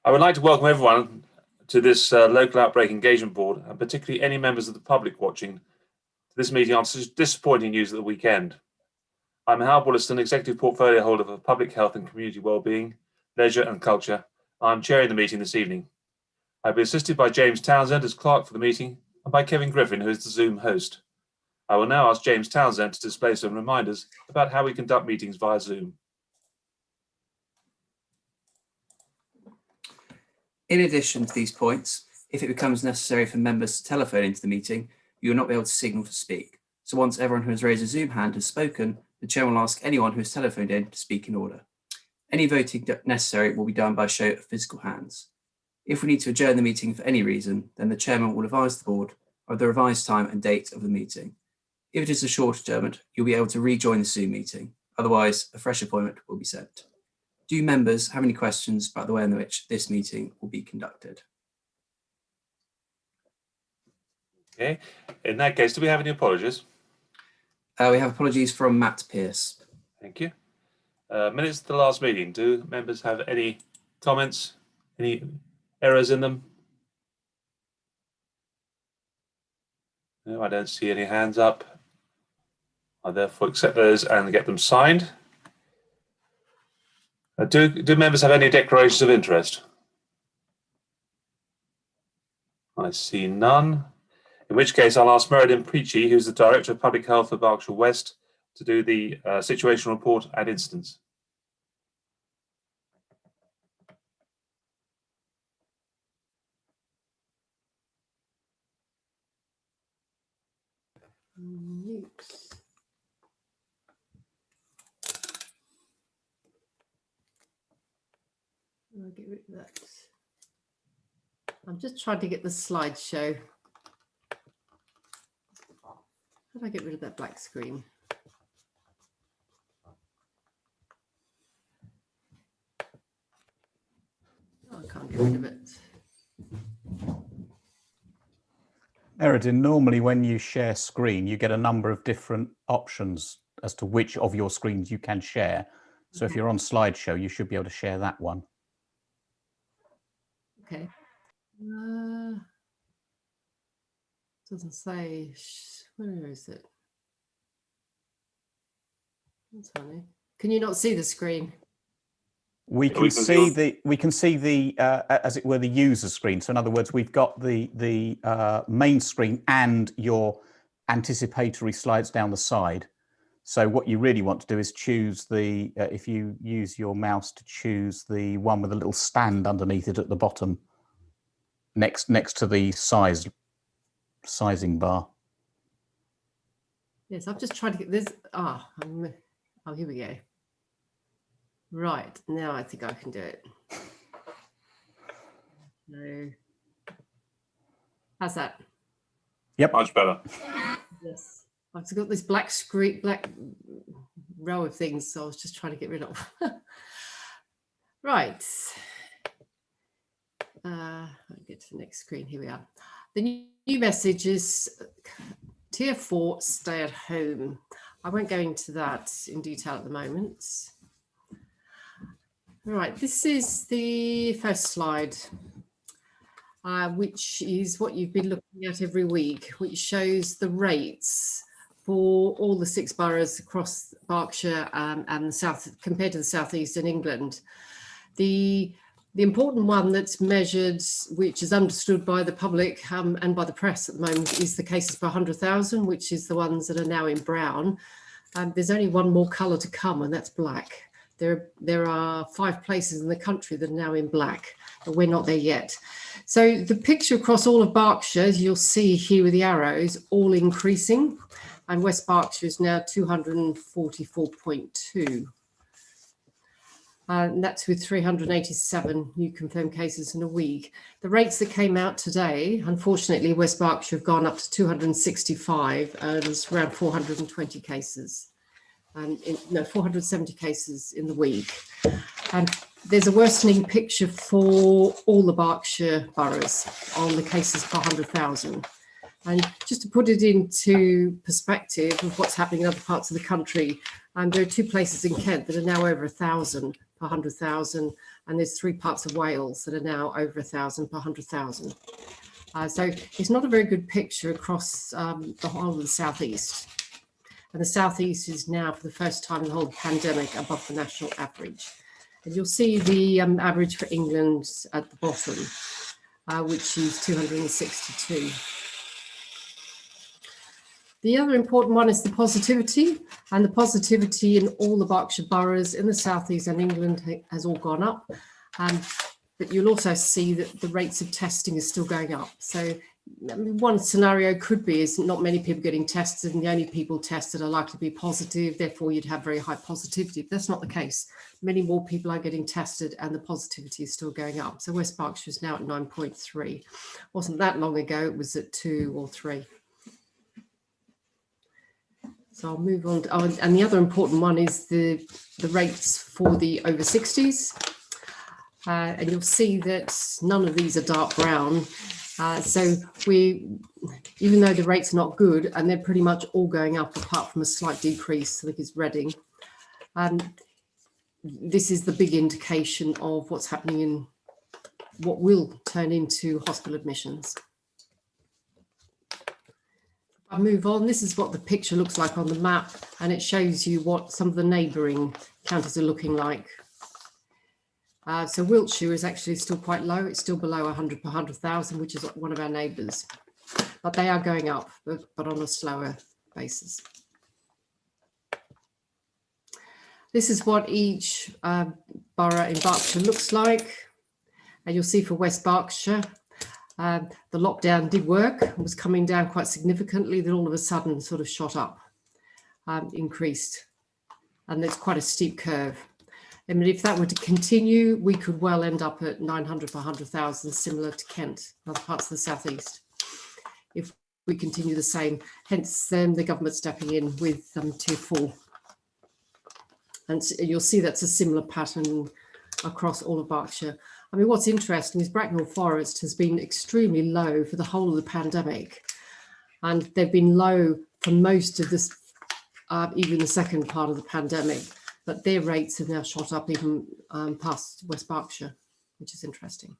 I would like to welcome everyone to this local outbreak engagement board, and particularly any members of the public watching this meeting on such disappointing news at the weekend. I'm Hal Bulliston, Executive Portfolio Holder for Public Health and Community Wellbeing, Leisure and Culture. I'm chairing the meeting this evening. I'll be assisted by James Townsend as clerk for the meeting and by Kevin Griffin, who is the Zoom host. I will now ask James Townsend to display some reminders about how we conduct meetings via Zoom. In addition to these points, if it becomes necessary for members to telephone into the meeting, you will not be able to signal to speak. So once everyone who has raised a Zoom hand has spoken, the chair will ask anyone who has telephoned in to speak in order. Any voting necessary will be done by show of physical hands. If we need to adjourn the meeting for any reason, then the chairman will advise the board of the revised time and date of the meeting. If it is a short adjournment, you'll be able to rejoin the Zoom meeting. Otherwise, a fresh appointment will be sent. Do members have any questions about the way in which this meeting will be conducted? Okay, in that case, do we have any apologies? We have apologies from Matt Pierce. Thank you. Minutes of the last meeting. Do members have any comments, any errors in them? No, I don't see any hands up. I therefore accept those and get them signed. Do members have any declarations of interest? I see none. In which case, I'll ask Meriden Preachy, who's the Director of Public Health for Berkshire West, to do the situational report and incidents. Oops. I'll get rid of that. I'm just trying to get the slideshow. How do I get rid of that black screen? Oh, I can't get rid of it. Meriden, normally when you share screen, you get a number of different options as to which of your screens you can share. So if you're on slideshow, you should be able to share that one. Okay. Doesn't say, where is it? That's funny. Can you not see the screen? We can see the as it were, the user screen. So in other words, we've got the main screen and your anticipatory slides down the side. So what you really want to do is choose the, if you use your mouse to choose the one with a little stand underneath it at the bottom, next to the sizing bar. Yes, I'm just trying to get this. Oh, here we go. Right, now I think I can do it. So, how's that? Yep, much better. Yes, I've got this black screen, black row of things, so I was just trying to get rid of. Right. I'll get to the next screen. Here we are. The new message is Tier 4, stay at home. I won't go into that in detail at the moment. All right, this is the first slide, which is what you've been looking at every week, which shows the rates for all the 6 boroughs across Berkshire and the south, compared to the southeast in England. The important one that's measured, which is understood by the public and by the press at the moment, is the cases per 100,000, which is the ones that are now in brown. There's only one more colour to come, and that's black. There are 5 places in the country that are now in black, but we're not there yet. So the picture across all of Berkshire, as you'll see here with the arrows, all increasing, and West Berkshire is now 244.2. And that's with 387 new confirmed cases in a week. The rates that came out today, unfortunately, West Berkshire have gone up to 265, and there's around 420 cases. And 470 cases in the week. And there's a worsening picture for all the Berkshire boroughs on the cases per 100,000. And just to put it into perspective of what's happening in other parts of the country, there are 2 places in Kent that are now over 1,000. per 100,000, and there's 3 parts of Wales that are now over 1,000 per 100,000. So it's not a very good picture across the whole of the southeast. And the southeast is now, for the first time in the whole pandemic, above the national average. And you'll see the average for England at the bottom, which is 262. The other important one is the positivity, and the positivity in all the Berkshire boroughs in the southeast and England has all gone up. But you'll also see that the rates of testing is still going up. So one scenario could be is not many people getting tested, and the only people tested are likely to be positive, therefore you'd have very high positivity. But that's not the case. Many more people are getting tested and the positivity is still going up. So West Berkshire is now at 9.3. Wasn't that long ago, it was at 2 or 3. So I'll move on. And the other important one is the rates for the over 60s. And you'll see that none of these are dark brown. So even though the rates are not good, and they're pretty much all going up apart from a slight decrease, I think it's Reading. This is the big indication of what's happening in what will turn into hospital admissions. I'll move on. This is what the picture looks like on the map, and it shows you what some of the neighbouring counties are looking like. So Wiltshire is actually still quite low. It's still below 100 per 100,000, which is one of our neighbours. But they are going up, but on a slower basis. This is what each borough in Berkshire looks like. And you'll see for West Berkshire, the lockdown did work. It was coming down quite significantly, then all of a sudden sort of shot up, increased. And it's quite a steep curve. I mean, if that were to continue, we could well end up at 900 per 100,000, similar to Kent, other parts of the southeast, if we continue the same. Hence, the government stepping in with Tier 4. And you'll see that's a similar pattern across all of Berkshire. I mean, what's interesting is Bracknell Forest has been extremely low for the whole of the pandemic. And they've been low for most of this, even the second part of the pandemic. But their rates have now shot up even past West Berkshire, which is interesting.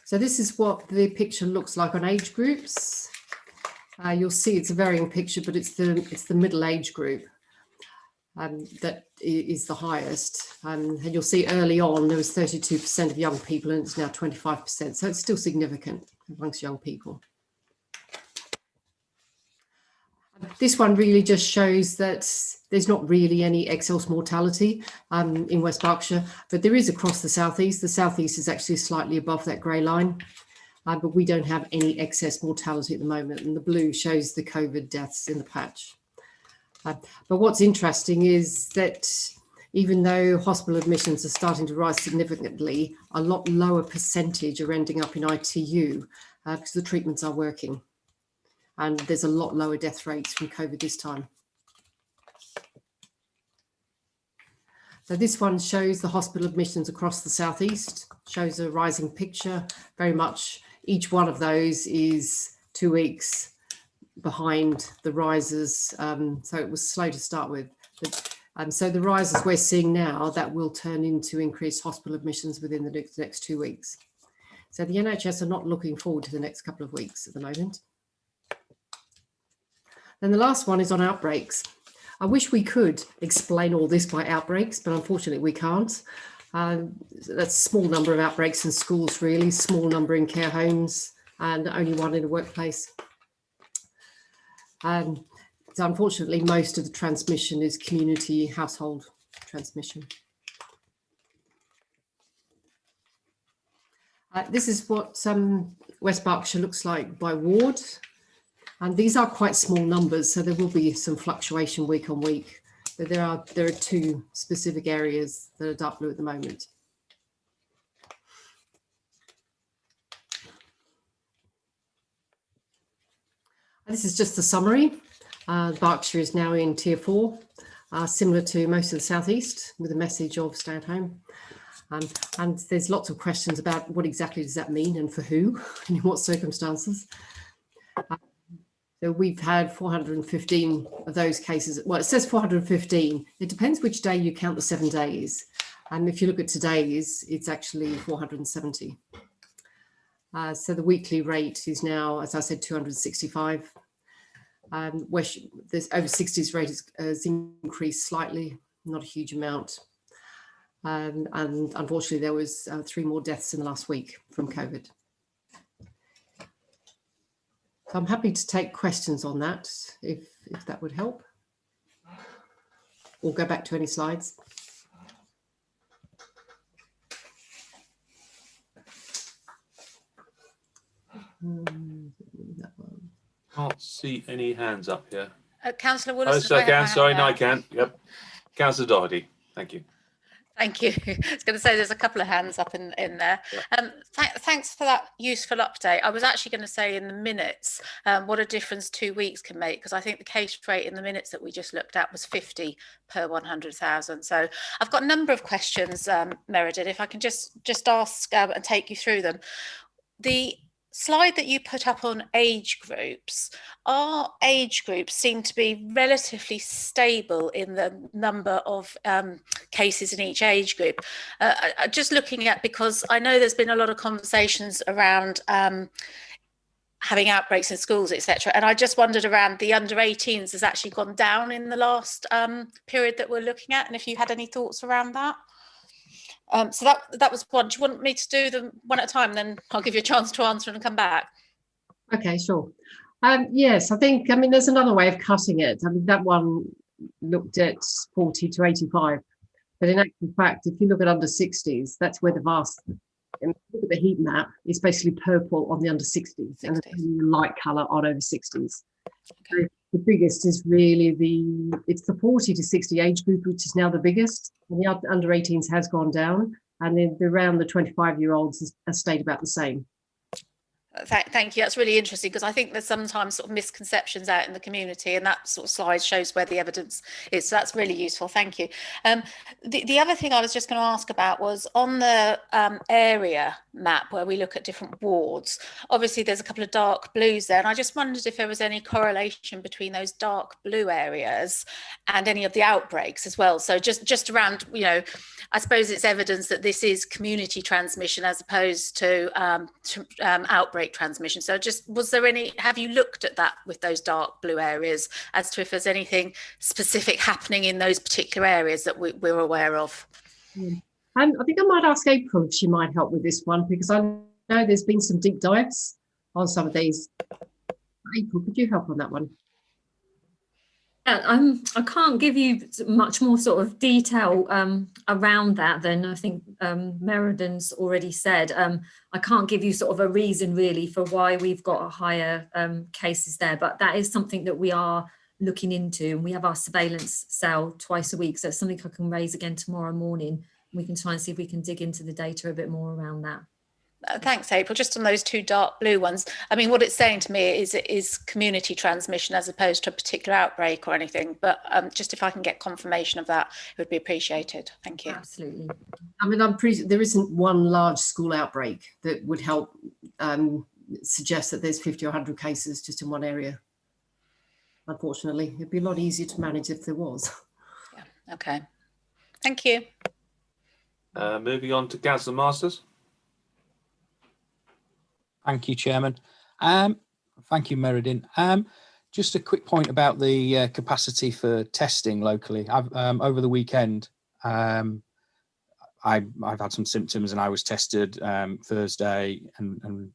So this is what the picture looks like on age groups. You'll see it's a varying picture, but it's the middle age group that is the highest. And you'll see early on there was 32% of young people, and it's now 25%. So it's still significant amongst young people. This one really just shows that there's not really any excess mortality in West Berkshire, but there is across the southeast. The southeast is actually slightly above that grey line, but we don't have any excess mortality at the moment. And the blue shows the COVID deaths in the patch. But what's interesting is that even though hospital admissions are starting to rise significantly, a lot lower percentage are ending up in ITU because the treatments are working. And there's a lot lower death rates from COVID this time. So this one shows the hospital admissions across the southeast, shows a rising picture. Very much each one of those is 2 weeks behind the rises. So it was slow to start with. But, so the rises we're seeing now, that will turn into increased hospital admissions within the next 2 weeks. So the NHS are not looking forward to the next couple of weeks at the moment. Then the last one is on outbreaks. I wish we could explain all this by outbreaks, but unfortunately we can't. That's a small number of outbreaks in schools, really, small number in care homes, and only one in a workplace. So unfortunately, most of the transmission is community household transmission. This is what West Berkshire looks like by ward. And these are quite small numbers, so there will be some fluctuation week on week. But there are 2 specific areas that are dark blue at the moment. And this is just a summary. Berkshire is now in Tier 4, similar to most of the southeast, with a message of stay at home. And there's lots of questions about what exactly does that mean and for who and in what circumstances. So we've had 415 of those cases. Well, it says 415. It depends which day you count the 7 days. And if you look at today's, it's actually 470. So the weekly rate is now, as I said, 265. Where this over 60s rate has increased slightly, not a huge amount. And unfortunately, there was 3 more deaths in the last week from COVID. So I'm happy to take questions on that, if that would help. Or go back to any slides. That one. Can't see any hands up here. Councillor Oh, Willis. so I can. Sorry, no, I can. Yep. Councillor Doherty. Thank you. Thank you. I was going to say there's a couple of hands up in there. Yeah. Thanks for that useful update. I was actually going to say in the minutes what a difference 2 weeks can make, because I think the case rate in the minutes that we just looked at was 50 per 100,000. So I've got a number of questions, Meriden, if I can just ask and take you through them. The slide that you put up on age groups, our age groups seem to be relatively stable in the number of cases in each age group. Just looking at, because I know there's been a lot of conversations around having outbreaks in schools, etc. And I just wondered around the under 18s has actually gone down in the last period that we're looking at, and if you had any thoughts around that. So that was one. Do you want me to do them one at a time, and then I'll give you a chance to answer and come back? Okay, sure. Yes, I think, there's another way of cutting it. That one looked at 40 to 85. But in actual fact, if you look at under 60s, that's where the vast, and look at the heat map, it's basically purple on the under 60s and a light colour on over 60s. Okay. So the biggest is really it's the 40 to 60 age group, which is now the biggest. And the under 18s has gone down, and then around the 25-year-olds has stayed about the same. Thank you. That's really interesting, because I think there's sometimes sort of misconceptions out in the community, and that sort of slide shows where the evidence is. So that's really useful. Thank you. The other thing I was just going to ask about was on the area map where we look at different wards. Obviously, there's a couple of dark blues there, and I just wondered if there was any correlation between those dark blue areas and any of the outbreaks as well. So just around, I suppose it's evidence that this is community transmission as opposed to outbreak transmission. So have you looked at that with those dark blue areas as to if there's anything specific happening in those particular areas that we're aware of? I think I might ask April if she might help with this one, because I know there's been some deep dives on some of these. April, could you help on that one? I can't give you much more sort of detail around that than I think Meriden's already said. I can't give you sort of a reason really for why we've got a higher cases there, but that is something that we are looking into, and we have our surveillance cell twice a week. So it's something I can raise again tomorrow morning. We can try and see if we can dig into the data a bit more around that. Thanks, April. Just on those two dark blue ones, what it's saying to me is it is community transmission as opposed to a particular outbreak or anything. But just if I can get confirmation of that, it would be appreciated. Thank you. Absolutely. There isn't one large school outbreak that would help suggest that there's 50 or 100 cases just in one area. Unfortunately, it'd be a lot easier to manage if there was. Yeah. Okay. Thank you. Moving on to Councillor Masters. Thank you, Chairman. Thank you, Meriden. Just a quick point about the capacity for testing locally. Over the weekend, I've had some symptoms and I was tested Thursday and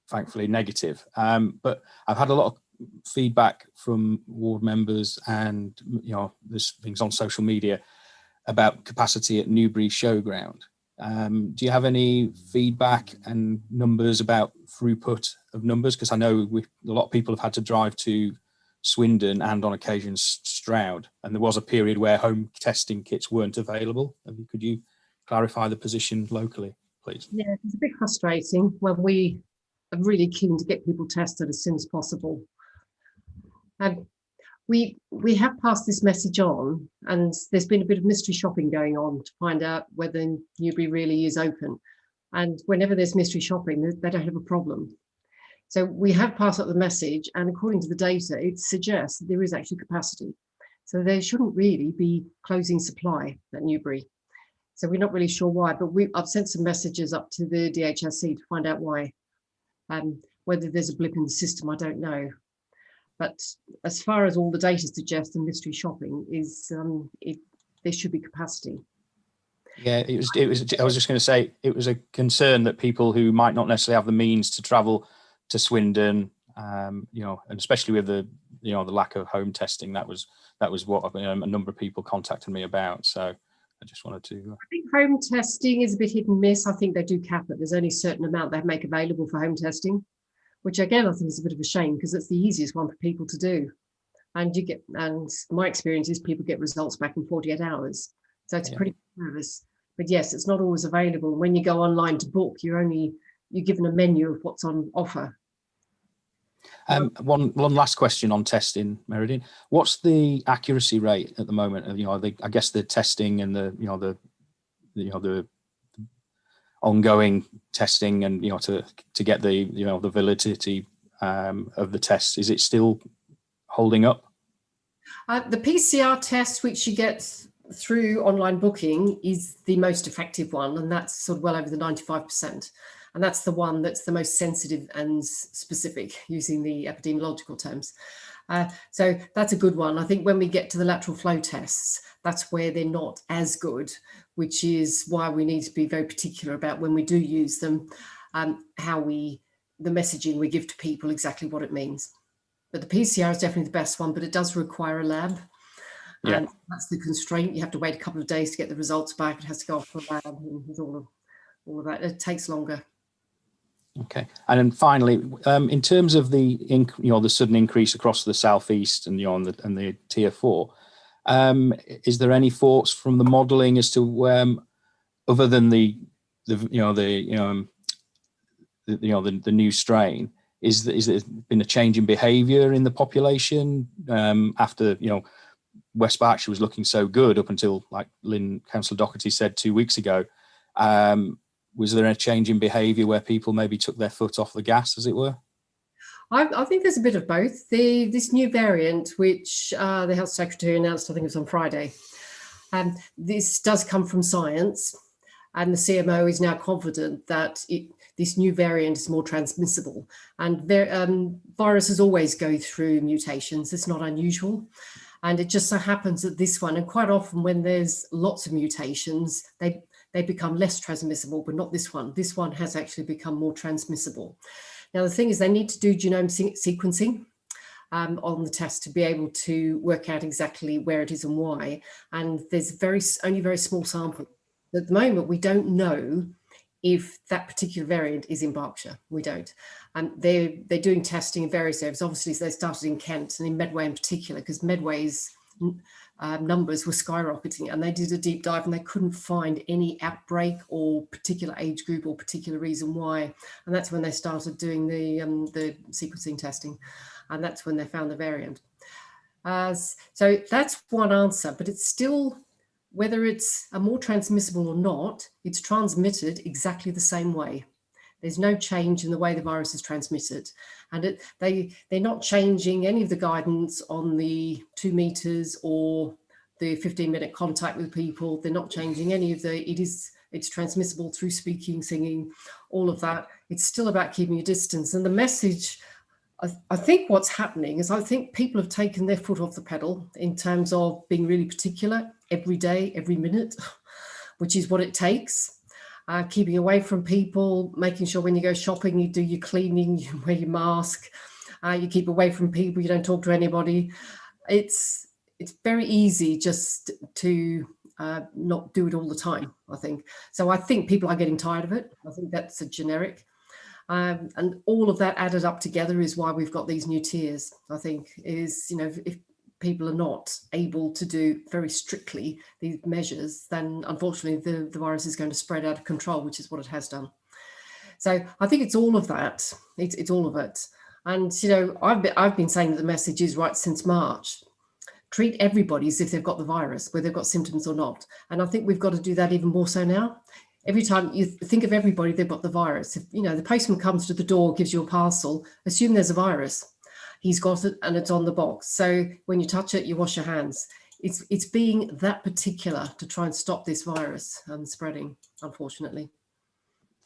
thankfully negative. But I've had a lot of feedback from ward members, and there's things on social media about capacity at Newbury Showground. Do you have any feedback and numbers about throughput of numbers? Because I know a lot of people have had to drive to Swindon and on occasion Stroud, and there was a period where home testing kits weren't available. Could you clarify the position locally, please? Yeah, it's a bit frustrating when we are really keen to get people tested as soon as possible. And we have passed this message on, and there's been a bit of mystery shopping going on to find out whether Newbury really is open. And whenever there's mystery shopping, they don't have a problem. So we have passed up the message, and according to the data, it suggests that there is actually capacity. So they shouldn't really be closing supply at Newbury. So we're not really sure why, but I've sent some messages up to the DHSC to find out why. Whether there's a blip in the system, I don't know. But as far as all the data suggests, and mystery shopping is, there should be capacity. Yeah, it was. I was just going to say it was a concern that people who might not necessarily have the means to travel to Swindon, and especially with the lack of home testing, that was what a number of people contacted me about. So I just wanted to. I think home testing is a bit hit and miss. I think they do cap it. There's only a certain amount they make available for home testing, which again I think is a bit of a shame because it's the easiest one for people to do. And my experience is people get results back in 48 hours. So it's pretty good service. But yes, it's not always available. When you go online to book, you're given a menu of what's on offer. One last question on testing, Meriden. What's the accuracy rate at the moment? I guess the testing and the ongoing testing and to get the validity of the tests. Is it still holding up? The PCR test, which you get through online booking, is the most effective one, and that's sort of well over the 95%. And that's the one that's the most sensitive and specific, using the epidemiological terms. So that's a good one. I think when we get to the lateral flow tests, that's where they're not as good, which is why we need to be very particular about when we do use them, the messaging we give to people, exactly what it means. But the PCR is definitely the best one, but it does require a lab. Yeah. And that's the constraint. You have to wait a couple of days to get the results back. It has to go off to a lab, and with all of that, it takes longer. Okay, and then finally, in terms of the sudden increase across the southeast and and the tier 4, is there any thoughts from the modelling as to other than the new strain, is there been a change in behaviour in the population after West Berkshire was looking so good up until, like Councillor Doherty said 2 weeks ago? Was there a change in behaviour where people maybe took their foot off the gas, as it were? I think there's a bit of both. This new variant, which the Health Secretary announced, I think it was on Friday, this does come from science, and the CMO is now confident that this new variant is more transmissible. And viruses always go through mutations. It's not unusual. And it just so happens that this one, and quite often when there's lots of mutations, they become less transmissible, but not this one. This one has actually become more transmissible. Now, the thing is, they need to do genome sequencing on the test to be able to work out exactly where it is and why. And there's only very small sample. At the moment, we don't know if that particular variant is in Berkshire. We don't. And they're doing testing in various areas. Obviously, they started in Kent and in Medway in particular, because Medway's numbers were skyrocketing, and they did a deep dive and they couldn't find any outbreak or particular age group or particular reason why. And that's when they started doing the sequencing testing, and that's when they found the variant. So that's one answer, but it's still, whether it's a more transmissible or not, it's transmitted exactly the same way. There's no change in the way the virus is transmitted. And they're not changing any of the guidance on the 2 meters or the 15-minute contact with people. They're not changing any of it's transmissible through speaking, singing, all of that. It's still about keeping a distance. And the message, I think what's happening is, I think people have taken their foot off the pedal in terms of being really particular every day, every minute, which is what it takes. Keeping away from people, making sure when you go shopping, you do your cleaning, you wear your mask, you keep away from people, you don't talk to anybody. It's very easy just to not do it all the time, I think. So I think people are getting tired of it. I think that's a generic. And all of that added up together is why we've got these new tiers, I think, is, if people are not able to do very strictly these measures, then unfortunately the virus is going to spread out of control, which is what it has done. So I think it's all of that. It's all of it. And, I've been saying that the message is right since March. Treat everybody as if they've got the virus, whether they've got symptoms or not. And I think we've got to do that even more so now. Every time you think of everybody, they've got the virus. If, you know, the postman comes to the door, gives you a parcel, assume there's a virus. He's got it and it's on the box. So when you touch it, you wash your hands. It's being that particular to try and stop this virus spreading, unfortunately.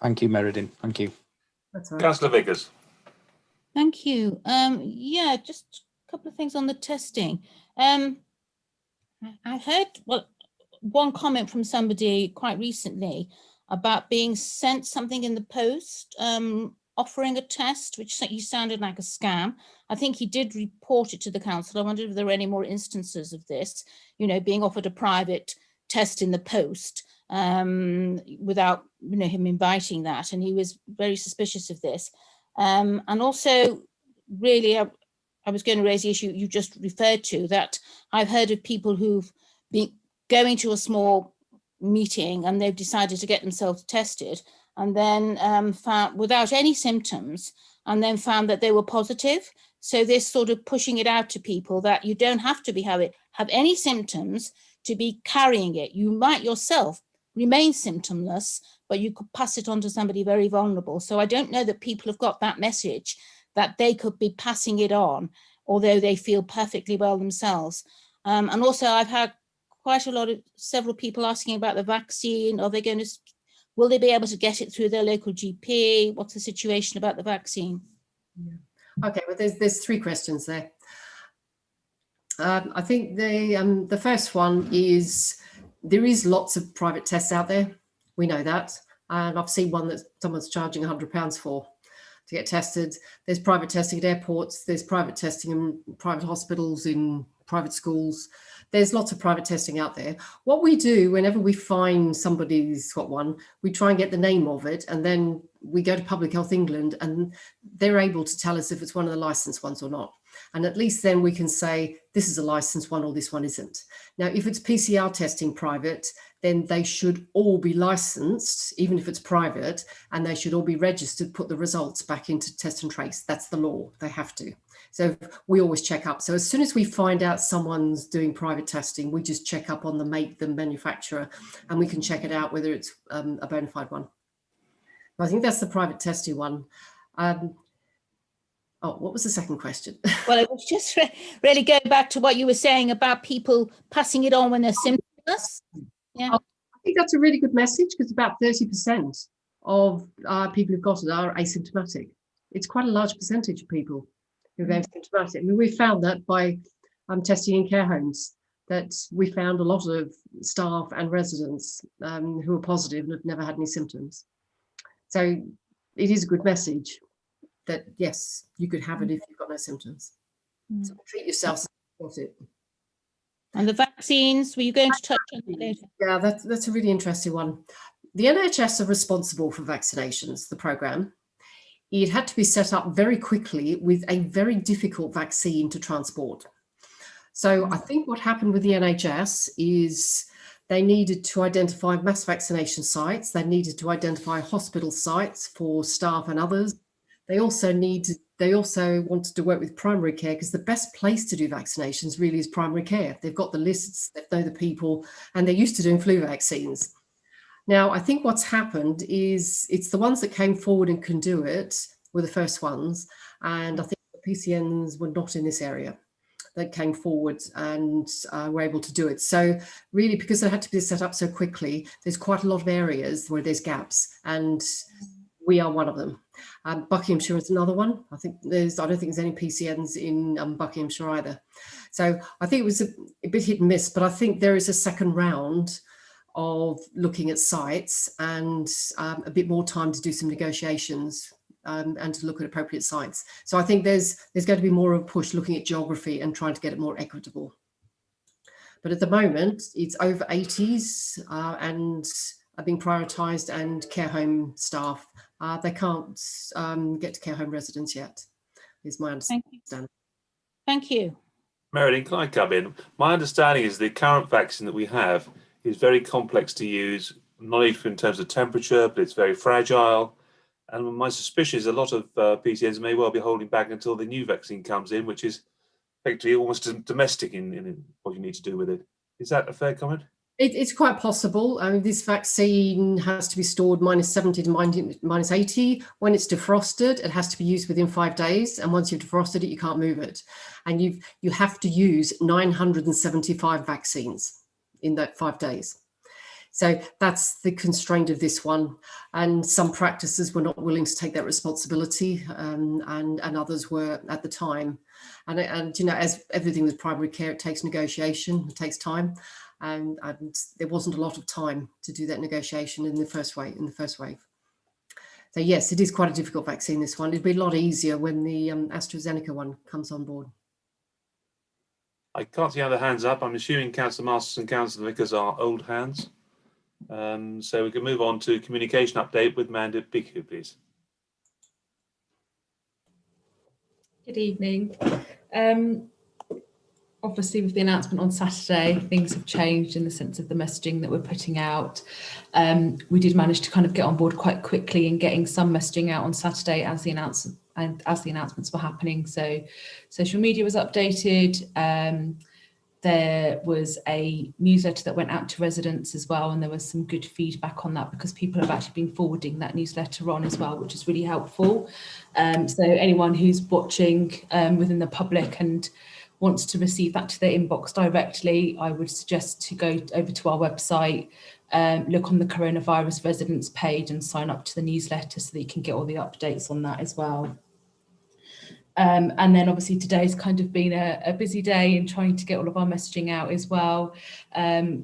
Thank you, Meriden. Thank you. That's all right. Councillor Vickers. Thank you. Yeah, just a couple of things on the testing. I heard one comment from somebody quite recently about being sent something in the post, offering a test, which you sounded like a scam. I think he did report it to the council. I wondered if there were any more instances of this, you know, being offered a private test in the post without, you know, him inviting that. And he was very suspicious of this. And also, really, I was going to raise the issue you just referred to, that I've heard of people who've been going to a small meeting and they've decided to get themselves tested and then found without any symptoms, and then found that they were positive. So this sort of pushing it out to people that you don't have to have any symptoms to be carrying it. You might yourself remain symptomless, but you could pass it on to somebody very vulnerable. So I don't know that people have got that message that they could be passing it on, although they feel perfectly well themselves. And also I've had quite a lot of several people asking about the vaccine. Will they be able to get it through their local GP? What's the situation about the vaccine? Yeah. Okay, well, there's three questions there. I think the first one is there is lots of private tests out there. We know that. And I've seen one that someone's charging £100 for to get tested. There's private testing at airports. There's private testing in private hospitals, in private schools. There's lots of private testing out there. What we do whenever we find somebody's got one, we try and get the name of it, and then we go to Public Health England and they're able to tell us if it's one of the licensed ones or not. And at least then we can say, this is a licensed one or this one isn't. Now, if it's PCR testing private, then they should all be licensed, even if it's private, and they should all be registered, put the results back into test and trace. That's the law, they have to. So we always check up. So as soon as we find out someone's doing private testing, we just check up on the manufacturer, and we can check it out whether it's a bona fide one. I think that's the private testing one. What was the second question? Well, it was just really going back to what you were saying about people passing it on when they're symptomless. Yeah, I think that's a really good message, because about 30% of people who've got it are asymptomatic. It's quite a large percentage of people who are asymptomatic. I mean, we found that by testing in care homes, that we found a lot of staff and residents who are positive and have never had any symptoms. So it is a good message that, yes, you could have it if you've got no symptoms. So treat yourself as you've got it. and the vaccines, were you going to touch on that later? Yeah, that's a really interesting one. The NHS are responsible for vaccinations, the programme. It had to be set up very quickly with a very difficult vaccine to transport. So I think what happened with the NHS is they needed to identify mass vaccination sites. They needed to identify hospital sites for staff and others. They also wanted to work with primary care, because the best place to do vaccinations really is primary care. They've got the lists, they know the people, and they're used to doing flu vaccines. Now, I think what's happened is it's the ones that came forward and can do it were the first ones. And I think the PCNs were not in this area that came forward and were able to do it. So really, because it had to be set up so quickly, there's quite a lot of areas where there's gaps, and we are one of them. Buckinghamshire is another one. I don't think there's any PCNs in Buckinghamshire either. So I think it was a bit hit and miss, but I think there is a second round of looking at sites and a bit more time to do some negotiations and to look at appropriate sites. So I think there's going to be more of a push looking at geography and trying to get it more equitable. But at the moment, it's over 80s and are being prioritised, and care home staff, they can't get to care home residents yet, is my understanding. Thank you. Meriden, can I come in? My understanding is the current vaccine that we have is very complex to use, not even in terms of temperature, but it's very fragile. And my suspicion is a lot of PCNs may well be holding back until the new vaccine comes in, which is effectively almost domestic in what you need to do with it. Is that a fair comment? It's quite possible. I mean, this vaccine has to be stored -70 to -80. When it's defrosted, it has to be used within 5 days. And once you've defrosted it, you can't move it. And you have to use 975 vaccines in that 5 days. So that's the constraint of this one. And some practices were not willing to take that responsibility, and others were at the time. And you know, as everything with primary care, it takes negotiation, it takes time. And there wasn't a lot of time to do that negotiation in the first wave. So yes, it is quite a difficult vaccine, this one. It'd be a lot easier when the AstraZeneca one comes on board. I can't see other hands up. I'm assuming Councillor Masters and Councillor Vickers are old hands. So we can move on to communication update with Mandip Bhikkhu, please. Good evening. Obviously, with the announcement on Saturday, things have changed in the sense of the messaging that we're putting out. We did manage to kind of get on board quite quickly in getting some messaging out on Saturday as the announcements were happening. So social media was updated. There was a newsletter that went out to residents as well, and there was some good feedback on that because people have actually been forwarding that newsletter on as well, which is really helpful. So anyone who's watching within the public and wants to receive that to their inbox directly, I would suggest to go over to our website, look on the coronavirus residents page and sign up to the newsletter so that you can get all the updates on that as well. And then obviously today's kind of been a busy day in trying to get all of our messaging out as well.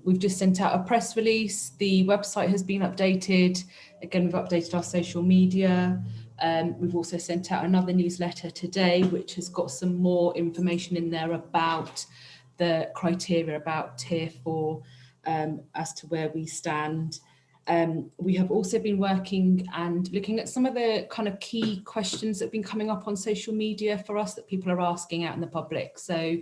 We've just sent out a press release. The website has been updated. Again, we've updated our social media. We've also sent out another newsletter today, which has got some more information in there about the criteria about Tier 4 as to where we stand. We have also been working and looking at some of the kind of key questions that have been coming up on social media for us that people are asking out in the public. So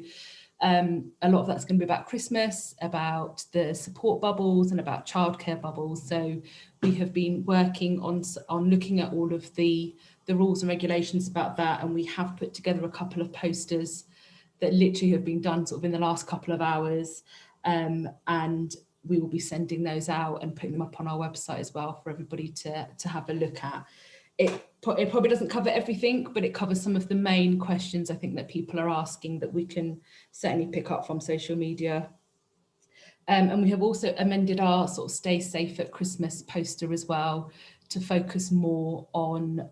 a lot of that's going to be about Christmas, about the support bubbles and about childcare bubbles. So we have been working on looking at all of the rules and regulations about that. And we have put together a couple of posters that literally have been done sort of in the last couple of hours. And we will be sending those out and putting them up on our website as well for everybody to have a look at. It probably doesn't cover everything, but it covers some of the main questions I think that people are asking that we can certainly pick up from social media. And we have also amended our sort of Stay Safe at Christmas poster as well to focus more on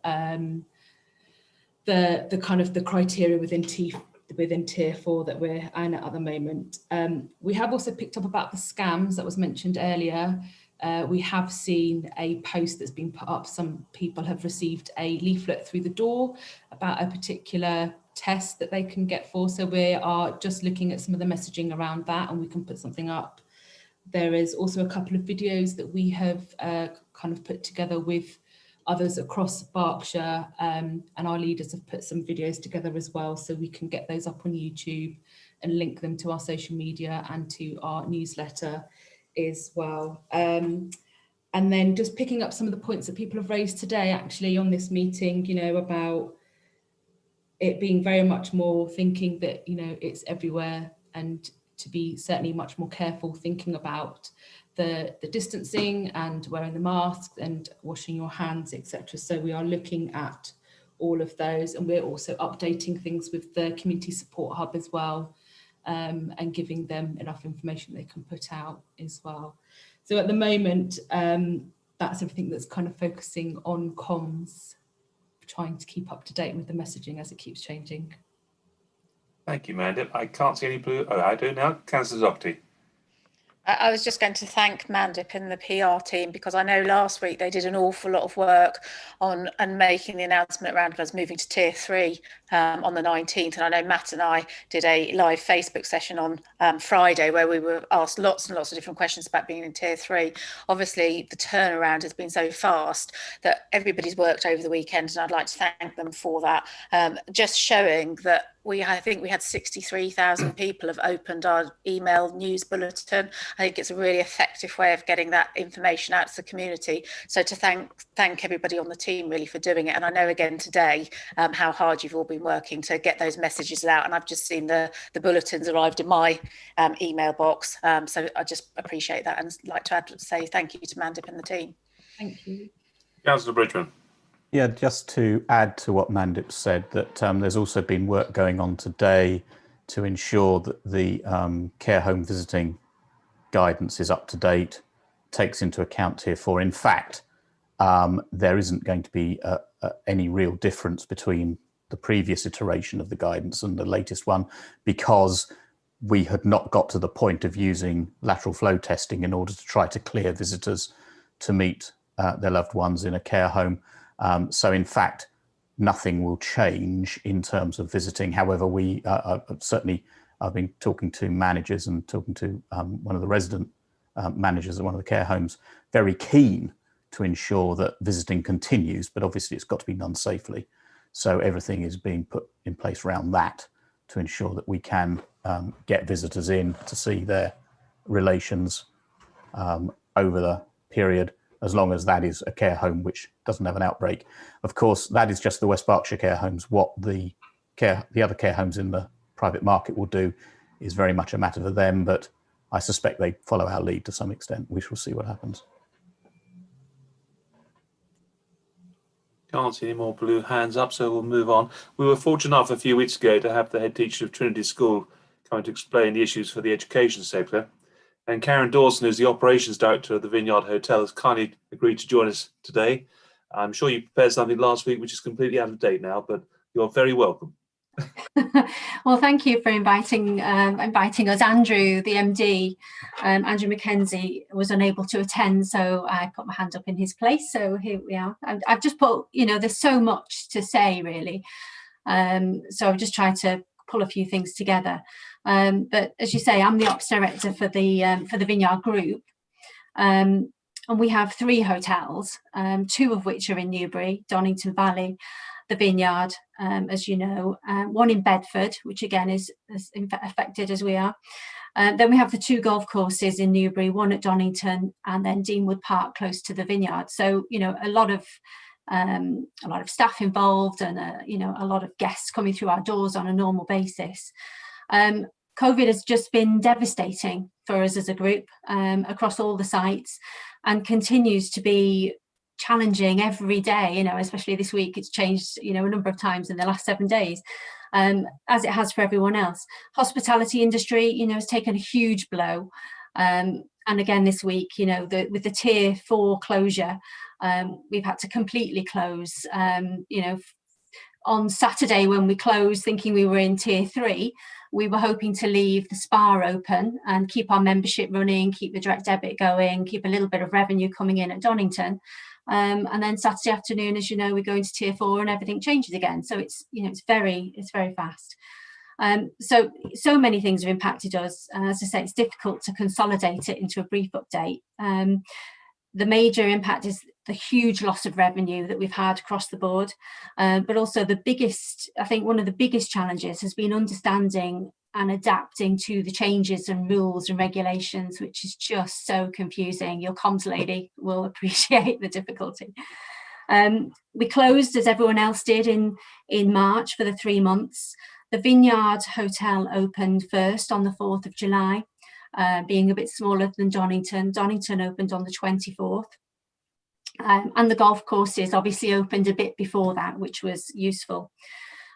the kind of the criteria within Tier 4 that we're in at the moment. We have also picked up about the scams that was mentioned earlier. We have seen a post that's been put up. Some people have received a leaflet through the door about a particular test that they can get for. So we are just looking at some of the messaging around that, and we can put something up. There is also a couple of videos that we have kind of put together with others across Berkshire, and our leaders have put some videos together as well, so we can get those up on YouTube and link them to our social media and to our newsletter as well. And then just picking up some of the points that people have raised today actually on this meeting, you know, about it being very much more thinking that, you know, it's everywhere, and to be certainly much more careful thinking about the distancing and wearing the mask and washing your hands, etc. So we are looking at all of those, and we're also updating things with the community support hub as well, and giving them enough information they can put out as well. So at the moment, that's everything that's kind of focusing on comms, trying to keep up to date with the messaging as it keeps changing. Thank you, Mandip. I can't see any blue. Oh, I do now. Councillor Zoghti. I was just going to thank Mandip and the PR team, because I know last week they did an awful lot of work on and making the announcement around us moving to Tier 3 on the 19th. And I know Matt and I did a live Facebook session on Friday where we were asked lots and lots of different questions about being in Tier 3. Obviously, the turnaround has been so fast that everybody's worked over the weekend, and I'd like to thank them for that, just showing that I think we had 63,000 people have opened our email news bulletin. I think it's a really effective way of getting that information out to the community. So to thank everybody on the team really for doing it. And I know again today how hard you've all been working to get those messages out. And I've just seen the bulletins arrived in my email box. So I just appreciate that and like to say thank you to Mandip and the team. Thank you. Councillor Bridgman. Yeah, just to add to what Mandip said, that there's also been work going on today to ensure that the care home visiting guidance is up to date, takes into account Tier 4. In fact, there isn't going to be any real difference between the previous iteration of the guidance and the latest one, because we had not got to the point of using lateral flow testing in order to try to clear visitors to meet their loved ones in a care home. So in fact, nothing will change in terms of visiting. However, we I've been talking to managers and talking to one of the resident managers at one of the care homes, very keen to ensure that visiting continues, but obviously it's got to be done safely. So everything is being put in place around that to ensure that we can get visitors in to see their relations over the period, as long as that is a care home which doesn't have an outbreak. Of course, that is just the West Berkshire care homes. What the other care homes in the private market will do is very much a matter for them, but I suspect they follow our lead to some extent. We shall see what happens. Can't see any more blue hands up, so we'll move on. We were fortunate enough a few weeks ago to have the head teacher of Trinity School coming to explain the issues for the education sector. And Karen Dawson, who's the operations director of the Vineyard Hotel, has kindly agreed to join us today. I'm sure you prepared something last week, which is completely out of date now, but you're very welcome. Well, thank you for inviting us. Andrew, the MD, Andrew Mackenzie, was unable to attend, so I put my hand up in his place. So here we are. I've just put, there's so much to say, really. So I've just tried to pull a few things together. But as you say, I'm the ops director for the Vineyard Group. And we have 3 hotels, 2 of which are in Newbury, Donington Valley, the Vineyard, as you know, 1 in Bedford, which again is as affected as we are. Then we have the 2 golf courses in Newbury, 1 at Donington and then Deanwood Park close to the Vineyard. So, a lot of staff involved and, a lot of guests coming through our doors on a normal basis. COVID has just been devastating for us as a group across all the sites, and continues to be challenging every day, especially this week. It's changed, a number of times in the last 7 days, as it has for everyone else. Hospitality industry, has taken a huge blow. And again, this week, with the Tier 4 closure, we've had to completely close. On Saturday when we closed, thinking we were in Tier 3, we were hoping to leave the spa open and keep our membership running, keep the direct debit going, keep a little bit of revenue coming in at Donington. And then Saturday afternoon, as you know, we go into Tier 4 and everything changes again. So it's very fast. So many things have impacted us. As I say, it's difficult to consolidate it into a brief update. The major impact is the huge loss of revenue that we've had across the board. But also one of the biggest challenges has been understanding and adapting to the changes and rules and regulations, which is just so confusing. Your comms lady will appreciate the difficulty. We closed, as everyone else did, in March for the 3 months. The Vineyard Hotel opened first on the 4th of July, being a bit smaller than Donington. Donington opened on the 24th. And the golf courses obviously opened a bit before that, which was useful.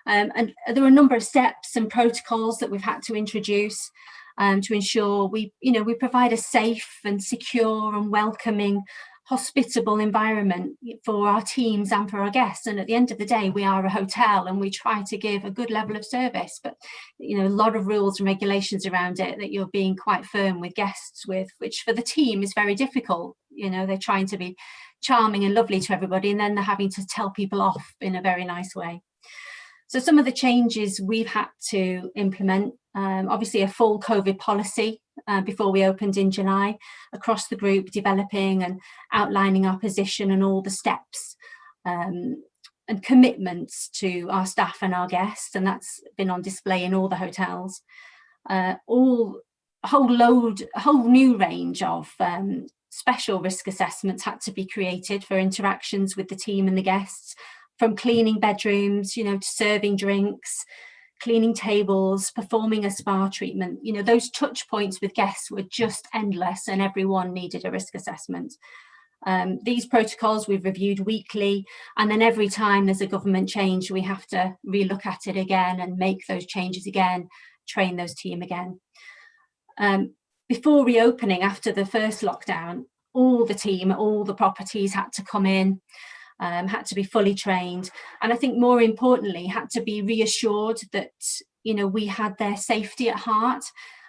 And there were a number of steps and protocols that we've had to introduce to ensure we provide a safe and secure and welcoming, hospitable environment for our teams and for our guests. And at the end of the day, we are a hotel and we try to give a good level of service, but a lot of rules and regulations around it that you're being quite firm with guests with, which for the team is very difficult. They're trying to be charming and lovely to everybody, and then they're having to tell people off in a very nice way. So some of the changes we've had to implement, obviously a full COVID policy before we opened in July, across the group, developing and outlining our position and all the steps. and commitments to our staff and our guests, and that's been on display in all the hotels. A whole new range of special risk assessments had to be created for interactions with the team and the guests, from cleaning bedrooms, to serving drinks, cleaning tables, performing a spa treatment. Those touch points with guests were just endless, and everyone needed a risk assessment. These protocols we've reviewed weekly, and then every time there's a government change, we have to relook at it again and make those changes again, train those team again. Before reopening, after the first lockdown, all the team, all the properties had to come in, had to be fully trained, and I think more importantly had to be reassured that we had their safety at heart.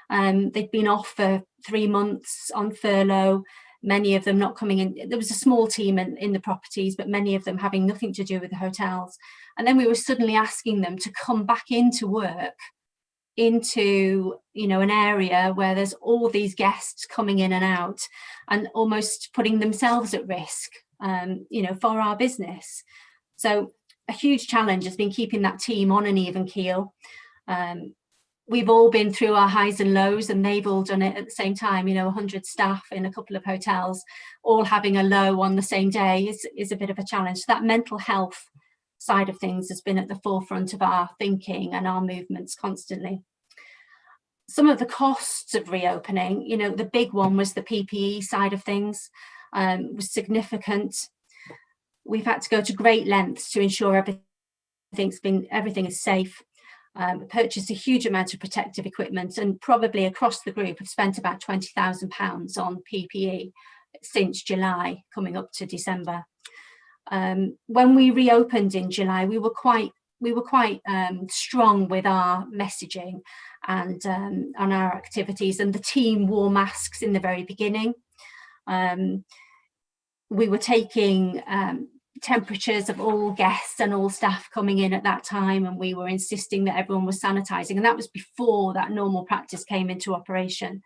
They'd been off for 3 months on furlough, many of them not coming in. There was a small team in the properties, but many of them having nothing to do with the hotels. And then we were suddenly asking them to come back into work, into an area where there's all these guests coming in and out, and almost putting themselves at risk for our business. So a huge challenge has been keeping that team on an even keel. We've all been through our highs and lows, and they've all done it at the same time. 100 staff in a couple of hotels, all having a low on the same day is a bit of a challenge. So that mental health side of things has been at the forefront of our thinking and our movements constantly. Some of the costs of reopening, the big one was the PPE side of things, was significant. We've had to go to great lengths to ensure everything is safe. Purchased a huge amount of protective equipment, and probably across the group have spent about £20,000 on PPE since July, coming up to December. When we reopened in July, we were quite strong with our messaging and on our activities, and the team wore masks in the very beginning. We were taking temperatures of all guests and all staff coming in at that time, and we were insisting that everyone was sanitizing, and that was before that normal practice came into operation.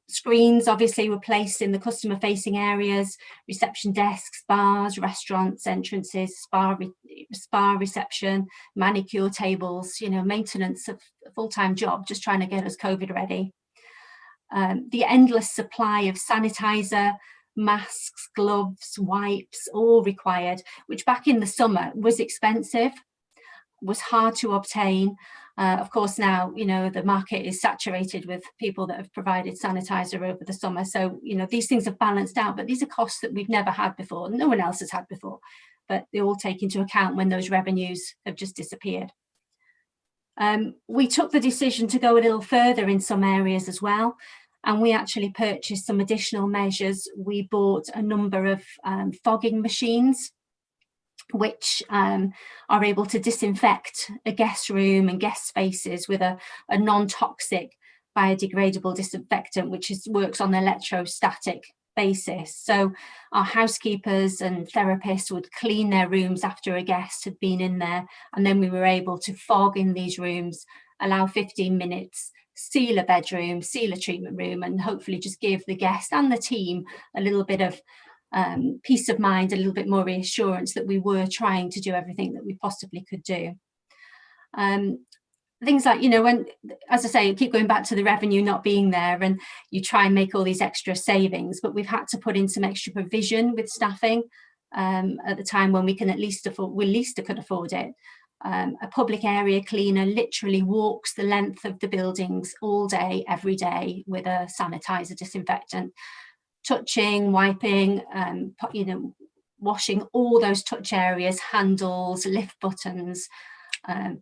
Screens obviously were placed in the customer facing areas, reception desks, bars, restaurants, entrances, spa reception, manicure tables, maintenance of a full-time job, just trying to get us COVID ready. The endless supply of sanitizer, masks, gloves, wipes, all required, which back in the summer was expensive, was hard to obtain. Of course, now, the market is saturated with people that have provided sanitizer over the summer. So, these things have balanced out, but these are costs that we've never had before. No one else has had before, but they all take into account when those revenues have just disappeared. We took the decision to go a little further in some areas as well, and we actually purchased some additional measures. We bought a number of fogging machines, which are able to disinfect a guest room and guest spaces with a non-toxic biodegradable disinfectant, which works on an electrostatic basis. So our housekeepers and therapists would clean their rooms after a guest had been in there, and then we were able to fog in these rooms, allow 15 minutes, seal a bedroom, seal a treatment room, and hopefully just give the guest and the team a little bit of peace of mind, a little bit more reassurance that we were trying to do everything that we possibly could do. Things like, when, as I say, I keep going back to the revenue not being there, and you try and make all these extra savings, but we've had to put in some extra provision with staffing at the time when we could afford it. A public area cleaner literally walks the length of the buildings all day, every day, with a sanitizer disinfectant, touching, wiping, washing all those touch areas, handles, lift buttons,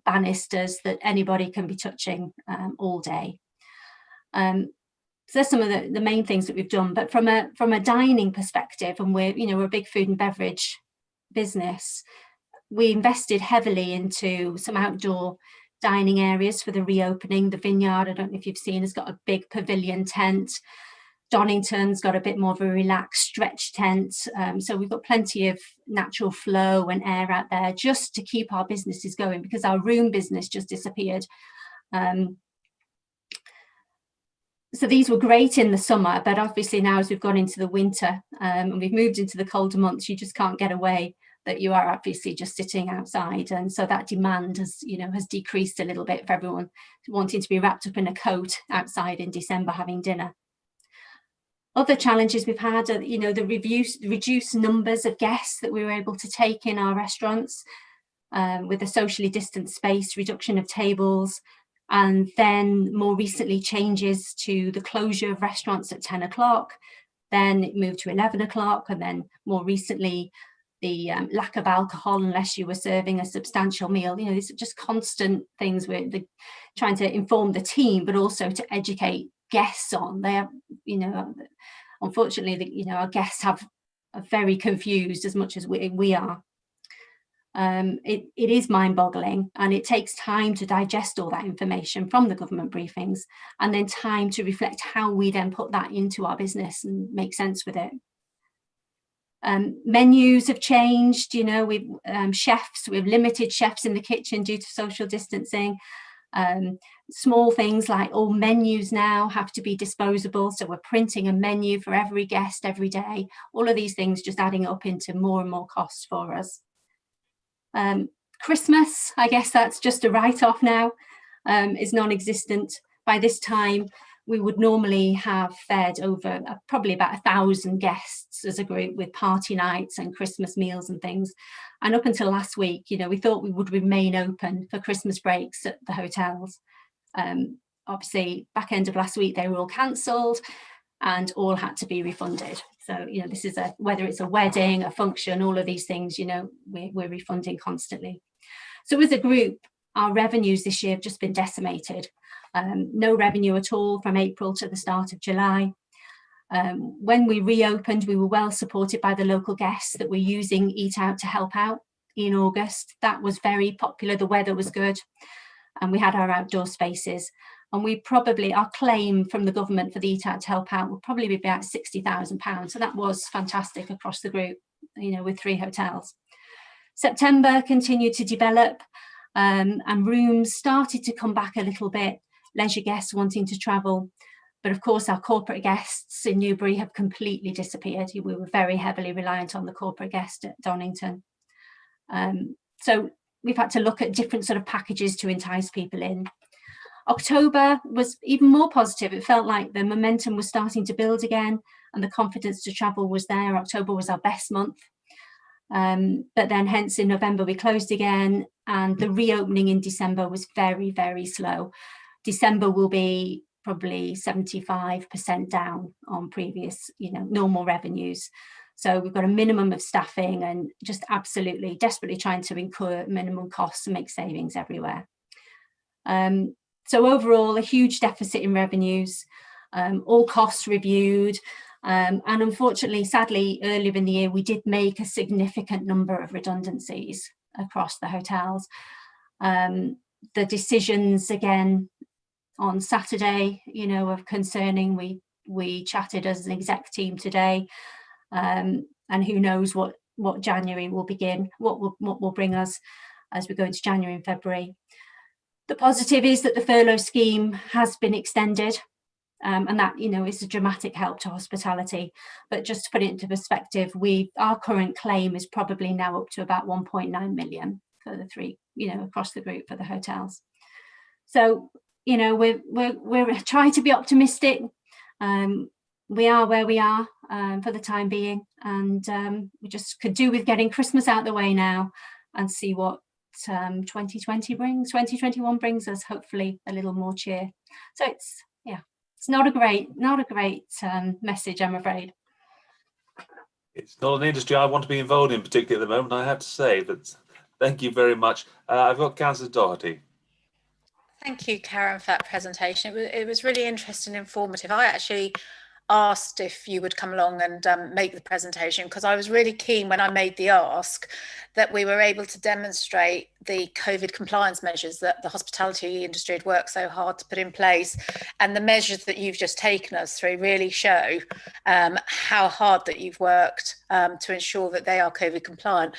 banisters that anybody can be touching all day. So there's some of the main things that we've done. But from a dining perspective, and we're a big food and beverage business, we invested heavily into some outdoor dining areas for the reopening. The Vineyard, I don't know if you've seen, has got a big pavilion tent. Donington's got a bit more of a relaxed stretch tent. So we've got plenty of natural flow and air out there just to keep our businesses going, because our room business just disappeared. So these were great in the summer, but obviously now as we've gone into the winter and we've moved into the colder months, you just can't get away that you are obviously just sitting outside, and so that demand has decreased a little bit for everyone wanting to be wrapped up in a coat outside in December having dinner. Other challenges we've had are, the reduced numbers of guests that we were able to take in our restaurants, with a socially distanced space, reduction of tables, and then more recently changes to the closure of restaurants at 10 o'clock, then it moved to 11 o'clock, and then more recently the lack of alcohol unless you were serving a substantial meal. These are just constant things we're trying to inform the team, but also to educate guests on. They have, unfortunately, our guests are very confused as much as we are. It is mind-boggling, and it takes time to digest all that information from the government briefings, and then time to reflect how we then put that into our business and make sense with it. Menus have changed. We've limited chefs in the kitchen due to social distancing. Small things like all menus now have to be disposable, so we're printing a menu for every guest every day. All of these things just adding up into more and more costs for us. Christmas, I guess that's just a write-off now, is non-existent. By this time, we would normally have fed over probably about 1,000 guests as a group, with party nights and Christmas meals and things. And up until last week, we thought we would remain open for Christmas breaks at the hotels. Obviously, back end of last week, they were all cancelled and all had to be refunded. So, this is whether it's a wedding, a function, all of these things, we're refunding constantly. So as a group, our revenues this year have just been decimated. No revenue at all from April to the start of July. When we reopened, we were well supported by the local guests that were using Eat Out to help out in August. That was very popular. The weather was good, and we had our outdoor spaces. And our claim from the government for the Eat Out to help out would probably be about £60,000. So that was fantastic across the group, with 3 hotels. September continued to develop, and rooms started to come back a little bit, leisure guests wanting to travel. But of course, our corporate guests in Newbury have completely disappeared. We were very heavily reliant on the corporate guest at Donington. So we've had to look at different sort of packages to entice people in. October was even more positive. It felt like the momentum was starting to build again, and the confidence to travel was there. October was our best month. But then hence in November we closed again, and the reopening in December was very, very slow. December will be probably 75% down on previous, normal revenues. So we've got a minimum of staffing and just absolutely desperately trying to incur minimum costs and make savings everywhere. So overall, a huge deficit in revenues, all costs reviewed. And unfortunately, sadly, earlier in the year, we did make a significant number of redundancies across the hotels. The decisions, again, on Saturday, of concerning. We chatted as an exec team today, and who knows what January will begin, what will bring us as we go into January and February. The positive is that the furlough scheme has been extended, and that is a dramatic help to hospitality. But just to put it into perspective, our current claim is probably now up to about 1.9 million for the 3, across the group for the hotels. So we're trying to be optimistic. We are where we are for the time being, and we just could do with getting Christmas out the way now and see what 2021 brings us. Hopefully a little more cheer. So it's not a great message, I'm afraid. It's not an industry I want to be involved in particularly at the moment, I have to say, but thank you very much. I've got Councillor Doherty. Thank you, Karen, for that presentation. It was really interesting and informative. I actually asked if you would come along and make the presentation, because I was really keen when I made the ask that we were able to demonstrate the COVID compliance measures that the hospitality industry had worked so hard to put in place, and the measures that you've just taken us through really show how hard that you've worked to ensure that they are COVID compliant.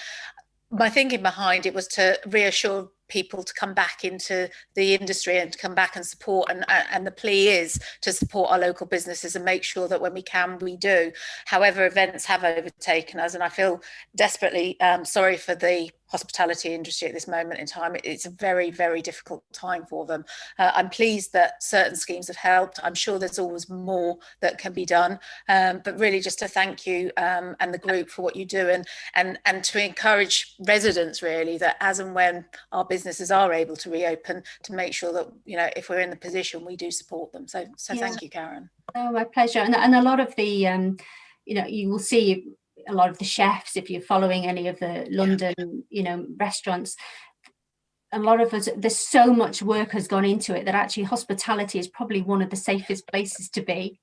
My thinking behind it was to reassure people to come back into the industry and to come back and support, and the plea is to support our local businesses and make sure that when we can, we do. However, events have overtaken us, and I feel desperately sorry for the hospitality industry at this moment in time. It's a very, very difficult time for them. I'm pleased that certain schemes have helped. I'm sure there's always more that can be done, but really just to thank you and the group for what you do, and to encourage residents really that as and when our businesses are able to reopen, to make sure that, you know, if we're in the position, we do support them. So Yeah. Thank you, Karen. Oh, my pleasure. And a lot of the, you know, you will see a lot of the chefs, if you're following any of the London, you know, restaurants, a lot of us, there's so much work has gone into it that actually hospitality is probably one of the safest places to be.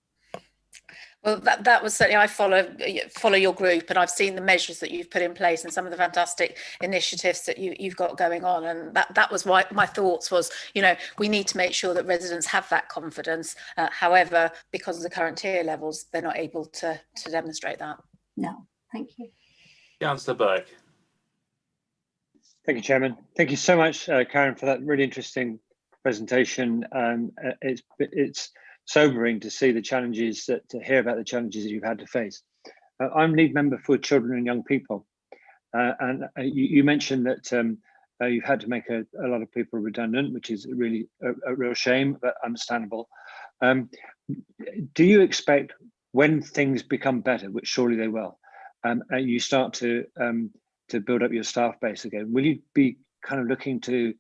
Well, that was certainly, I follow your group, and I've seen the measures that you've put in place and some of the fantastic initiatives that you've got going on, and that was why my thoughts was, you know, we need to make sure that residents have that confidence. However, because of the current tier levels, they're not able to demonstrate that. No, thank you. Councillor Burke. Thank you, Chairman. Thank you so much, Karen, for that really interesting presentation. It's sobering to see the challenges, to hear about the challenges that you've had to face. I'm lead member for children and young people, and you mentioned that you've had to make a lot of people redundant, which is really a real shame, but understandable. Do you expect, when things become better, which surely they will, and you start to build up your staff base again, will you be kind of looking to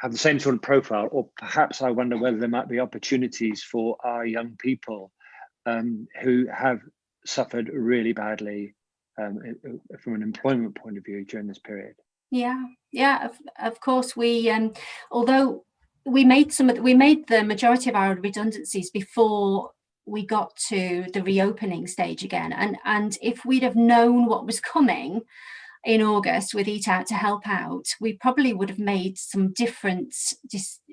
have the same sort of profile, or perhaps I wonder whether there might be opportunities for our young people who have suffered really badly from an employment point of view during this period? Yeah, of course. We although we made the majority of our redundancies before we got to the reopening stage again, and if we'd have known what was coming in August with Eat Out to help out, we probably would have made some different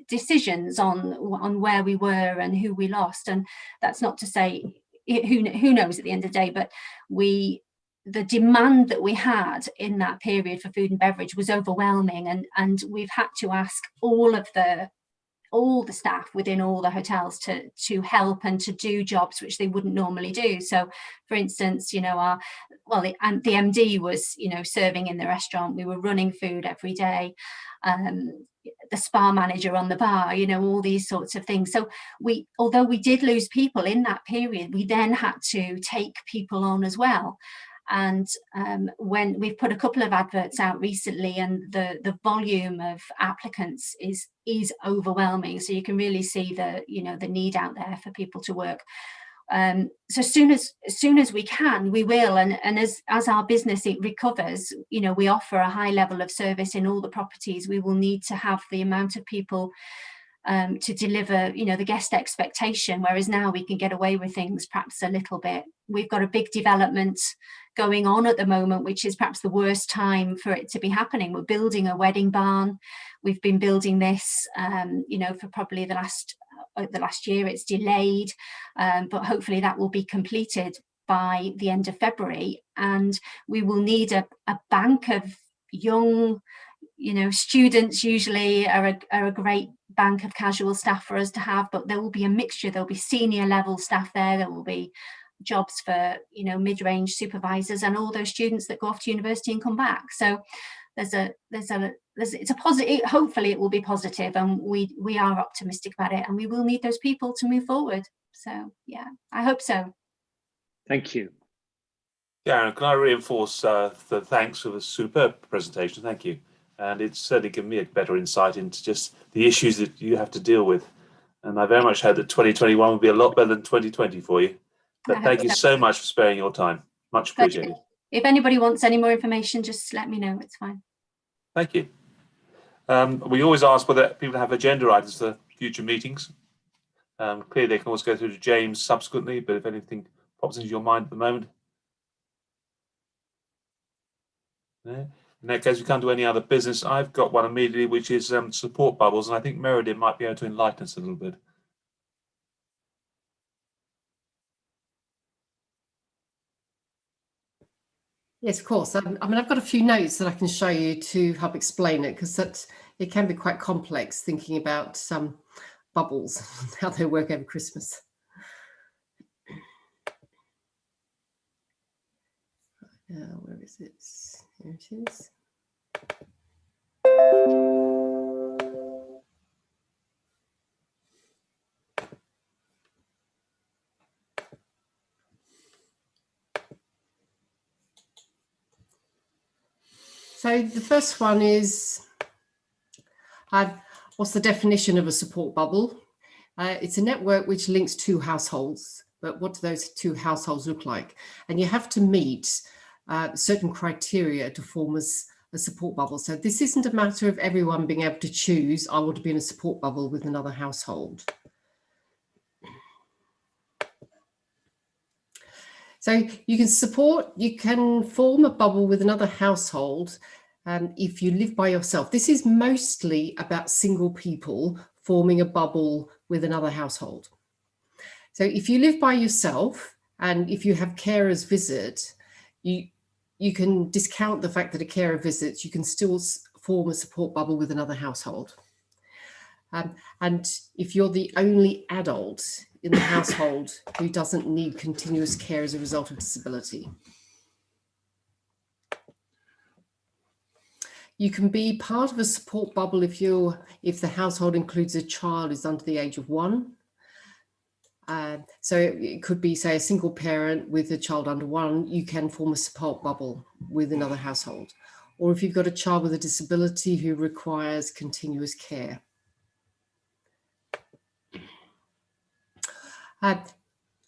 decisions on where we were and who we lost. And that's not to say who knows at the end of the day, but the demand that we had in that period for food and beverage was overwhelming, and we've had to ask all the staff within all the hotels to help and to do jobs which they wouldn't normally do. So for instance, you know, the MD was, you know, serving in the restaurant, we were running food every day, the spa manager on the bar, you know, all these sorts of things. So although we did lose people in that period, we then had to take people on as well. And when we've put a couple of adverts out recently, and the volume of applicants is overwhelming, so you can really see the need out there for people to work. So as soon as we can, we will, and as our business recovers, you know, we offer a high level of service in all the properties. We will need to have the amount of people to deliver, you know, the guest expectation, whereas now we can get away with things perhaps a little bit. We've got a big development going on at the moment, which is perhaps the worst time for it to be happening. We're building a wedding barn. We've been building this, you know, for probably the last year. It's delayed, but hopefully that will be completed by the end of February. And we will need a bank of young, you know, students usually are a great bank of casual staff for us to have, but there will be a mixture. There'll be senior level staff there will be jobs for, you know, mid-range supervisors, and all those students that go off to university and come back. So it's a positive. Hopefully it will be positive, and we are optimistic about it, and we will need those people to move forward. So yeah, I hope so. Thank you. Karen, can I reinforce the thanks for the superb presentation? Thank you. And it's certainly given me a better insight into just the issues that you have to deal with. And I very much hope that 2021 will be a lot better than 2020 for you. But thank you so much for sparing your time. Much appreciated. If anybody wants any more information, just let me know. It's fine. Thank you. We always ask whether people have agenda items for future meetings. Clearly, they can always go through to James subsequently, but if anything pops into your mind at the moment. No? In that case, we can't do any other business. I've got one immediately, which is support bubbles, and I think Meriden might be able to enlighten us a little bit. Yes, of course. I mean, I've got a few notes that I can show you to help explain it, because it can be quite complex thinking about some bubbles, how they work over Christmas. Where is it? Here it is. So the first one is, what's the definition of a support bubble? It's a network which links two households, but what do those two households look like? And you have to meet certain criteria to form a support bubble. So this isn't a matter of everyone being able to choose, I want to be in a support bubble with another household. So you can form a bubble with another household if you live by yourself. This is mostly about single people forming a bubble with another household. So if you live by yourself and if you have carers visit, you can discount the fact that a carer visits, you can still form a support bubble with another household. And if you're the only adult in the household who doesn't need continuous care as a result of disability. You can be part of a support bubble if the household includes a child who's under the age of 1. So it could be, say, a single parent with a child under 1, you can form a support bubble with another household. Or if you've got a child with a disability who requires continuous care.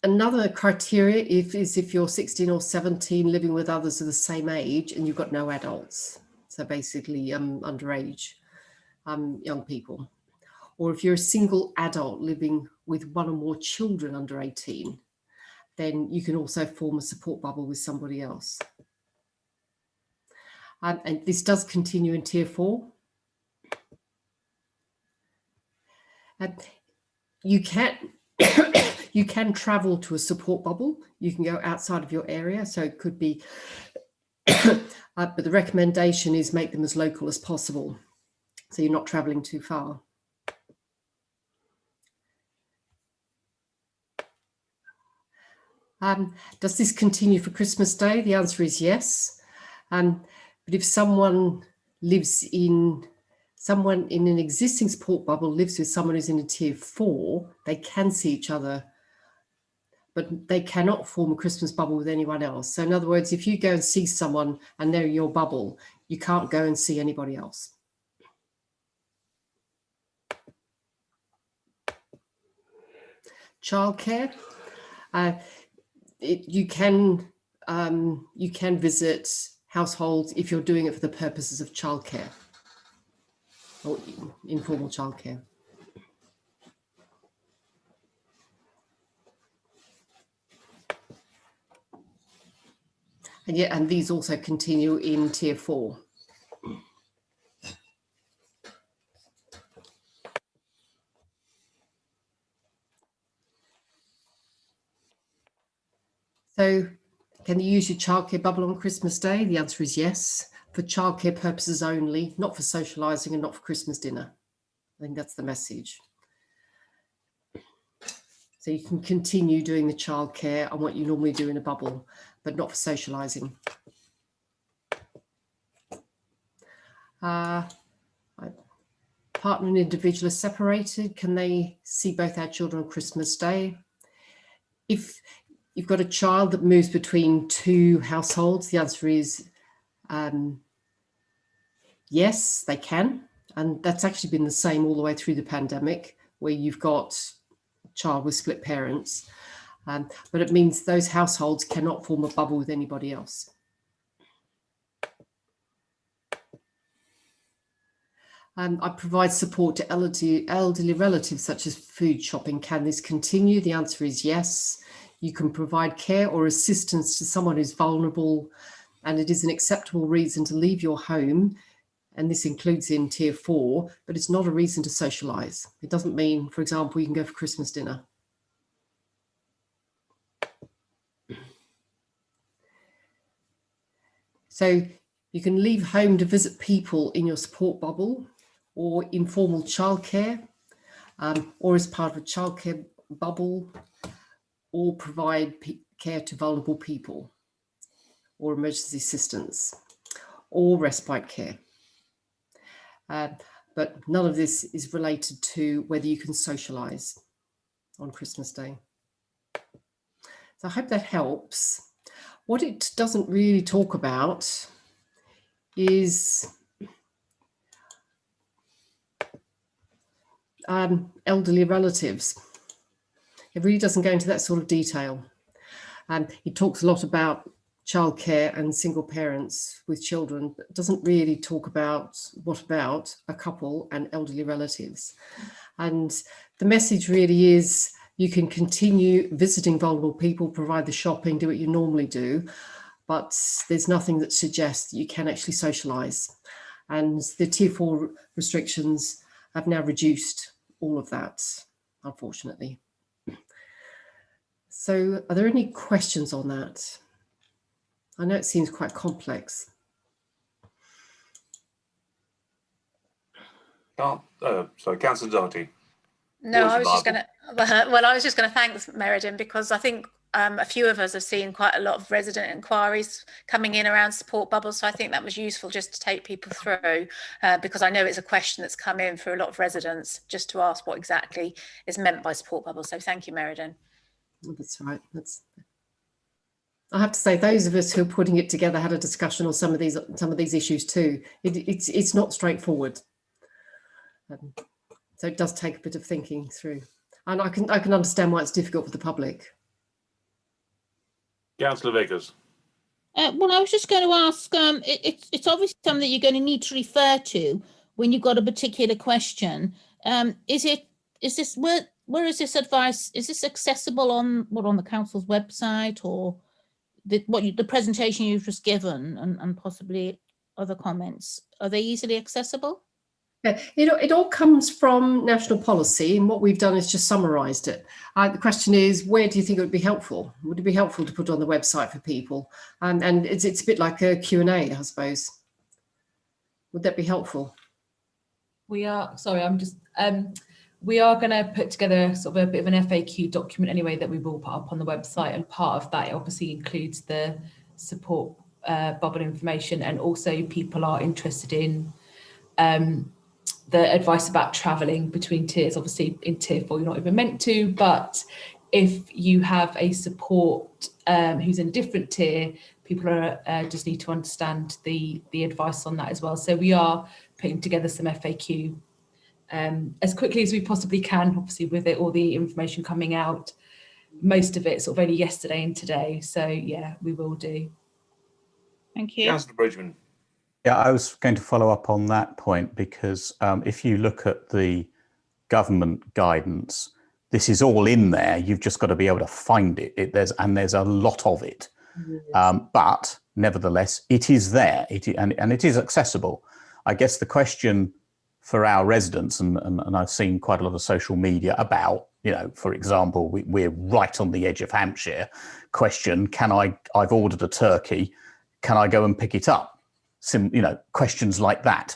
Another criteria is if you're 16 or 17 living with others of the same age and you've got no adults. So basically underage young people. Or if you're a single adult living with one or more children under 18, then you can also form a support bubble with somebody else. And this does continue in Tier 4. You can you can travel to a support bubble. You can go outside of your area. So it could be, but the recommendation is make them as local as possible. So you're not traveling too far. Does this continue for Christmas Day? The answer is yes. But if someone in an existing support bubble lives with someone who's in a Tier 4, they can see each other, but they cannot form a Christmas bubble with anyone else. So in other words, if you go and see someone and they're your bubble, you can't go and see anybody else. Childcare. You can visit households if you're doing it for the purposes of childcare or informal childcare. And these also continue in Tier 4. So can you use your childcare bubble on Christmas Day? The answer is yes, for childcare purposes only, not for socialising and not for Christmas dinner. I think that's the message. So you can continue doing the childcare and what you normally do in a bubble, but not for socialising. Partner and individual are separated. Can they see both our children on Christmas Day? If you've got a child that moves between two households, the answer is yes, they can. And that's actually been the same all the way through the pandemic, where you've got a child with split parents. But it means those households cannot form a bubble with anybody else. I provide support to elderly relatives, such as food shopping. Can this continue? The answer is yes. You can provide care or assistance to someone who's vulnerable, and it is an acceptable reason to leave your home. And this includes in Tier 4, but it's not a reason to socialise. It doesn't mean, for example, you can go for Christmas dinner. So you can leave home to visit people in your support bubble, or informal childcare, or as part of a childcare bubble, or provide care to vulnerable people, or emergency assistance, or respite care. But none of this is related to whether you can socialise on Christmas Day. So I hope that helps. What it doesn't really talk about is elderly relatives. It really doesn't go into that sort of detail. It talks a lot about childcare and single parents with children, but doesn't really talk about what about a couple and elderly relatives. And the message really is you can continue visiting vulnerable people, provide the shopping, do what you normally do, but there's nothing that suggests that you can actually socialise. And the Tier 4 restrictions have now reduced all of that, unfortunately. So are there any questions on that? I know it seems quite complex. Sorry, Councillor Doherty. No, I was just going to, well, I was just going to thank Meriden, because I think a few of us have seen quite a lot of resident inquiries coming in around support bubbles. So I think that was useful just to take people through, because I know it's a question that's come in for a lot of residents, just to ask what exactly is meant by support bubbles. So thank you, Meriden. That's right. I have to say, those of us who are putting it together had a discussion on some of these issues too. It's not straightforward. So it does take a bit of thinking through, and I can understand why it's difficult for the public. Councillor Vickers. Well, I was just going to ask. It's obviously something that you're going to need to refer to when you've got a particular question. Where is this advice? Is this accessible on the council's website, or the presentation you've just given, and possibly other comments? Are they easily accessible? Yeah, it all comes from national policy, and what we've done is just summarised it. The question is, where do you think it would be helpful? Would it be helpful to put on the website for people? And it's a bit like a Q&A, I suppose. Would that be helpful? We are, sorry, we are going to put together sort of a bit of an FAQ document anyway that we will put up on the website, and part of that obviously includes the support bubble information, and also people are interested in the advice about travelling between tiers. Obviously in Tier 4 you're not even meant to, but if you have a support who's in a different tier, people are just need to understand the advice on that as well. So we are putting together some FAQ as quickly as we possibly can, obviously with all the information coming out, most of it sort of only yesterday and today. So yeah, we will do. Thank you. Councillor Bridgman. Yeah, I was going to follow up on that point, because if you look at the government guidance, this is all in there. You've just got to be able to find it. There's a lot of it. Yes. But nevertheless, it is there, and it is accessible. I guess the question for our residents, and I've seen quite a lot of social media about, for example, we're right on the edge of Hampshire. Question, I've ordered a turkey, can I go and pick it up? Questions like that.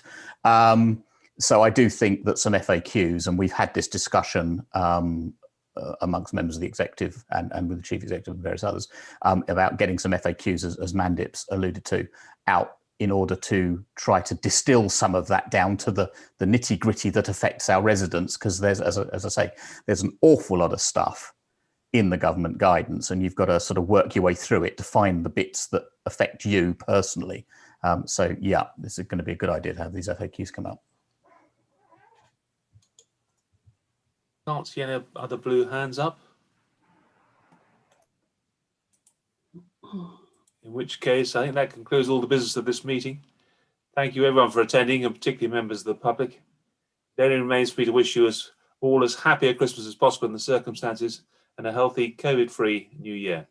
So I do think that some FAQs, and we've had this discussion amongst members of the executive and with the chief executive and various others about getting some FAQs, as Mandip's alluded to, out in order to try to distill some of that down to the nitty gritty that affects our residents. Because there's, as I say, there's an awful lot of stuff in the government guidance, and you've got to sort of work your way through it to find the bits that affect you personally. So yeah, this is going to be a good idea to have these FAQs come up. Can't see any other blue hands up. In which case, I think that concludes all the business of this meeting. Thank you everyone for attending, and particularly members of the public. It only remains for me to wish you all as happy a Christmas as possible in the circumstances, and a healthy, COVID-free New Year.